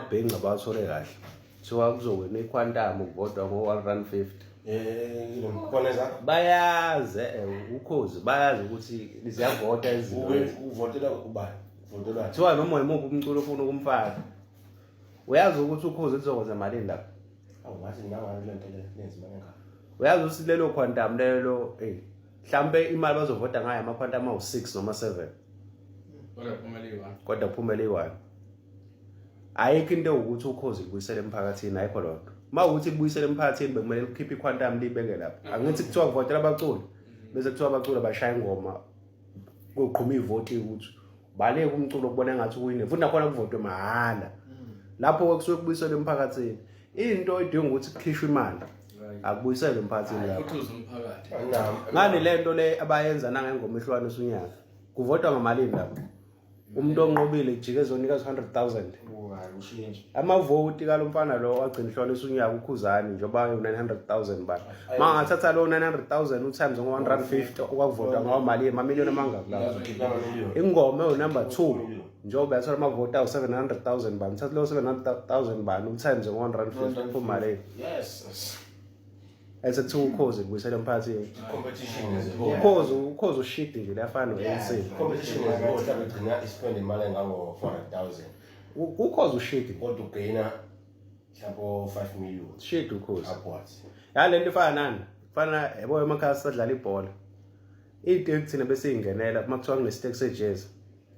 amabhenqa bawathole kahle so kuzowena iquantum ukuvota ngo-R150 bayazi uKhozi bayazi ukuthi ziyavota izinto uvotela ubani uvotela kuthiwa noma yimuphi umculo ofuna ukumfaka uyazi ukuthi uKhozi lizokwenza malini lapho awuwazi ngangalo lento le nenza imali ngakho uyazi ukuthi lelo quantum lelo mhlambe imali bazovota ngayo ama-quantum awu-6 noma 7 kodwa kuphumele i-1 ayikho into ukuthi uKhozi libuyisele emphakathini ayikho lonto uma ukuthi libuyisele emphakathini bekumele likhiphe iquantum libeke lapho angithi kuthiwa kuvotela abaculi bese kuthiwa abaculi bashaya ingoma kuqhuma ivoti ukuthi baleke umculo kubona engathi uwine futhi nakhona kuvotwe mahhala lapho kusuke kubuyisele emphakathini into idinga ukuthi kukhishwe imali akubuyisele emphakathini lapho ngani lento le abayenza nangengoma ehlukana usunyaka kuvotwa ngamalini lapho umuntu onqobile ijike ezonikeza 100,000 amavoti kalomfana lo wagcina ihlwana esunyaka uKhuzani njengoba u900,000 bani mangathatha lo 900,000 utimes ngo150 okwakuvota ngawo mali amamiliyoni amangaki lapho ingoma number 2 njengoba yathola amavoti awu700,000 bani thatha lo 700,000 bani utimes ngo150 kumali yes esethu uKhozi kubuyisela emphakathini uKhozi ushidi nje liyafana no-ANC competition is more than ispend imali ngango 400,000 uKhozi ushidi kodwa ugaina mhlawumbe 5 million shidi uKhozi upwards yalento ifana nani fana yabo emakhaya sadlala ibhola into thina bese ingenela uma kuthiwa kunestake sejazz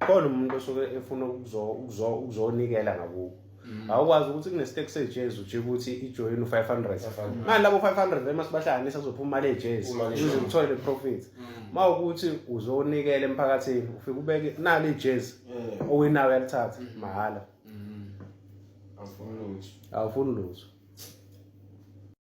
khona umuntu osuke efuna ukuzonikela ngakubo awukwazi ukuthi kunestake sejazz ujike ukuthi ijoin u500 manje labo 500 emasibahlanganisa kuzophuma imali ejazz ukuze uthole profit uma ukuthi uzonikela emphakathini ufike ubeke nalo ijazz owinayo yalithatha mahhala awufuni lutho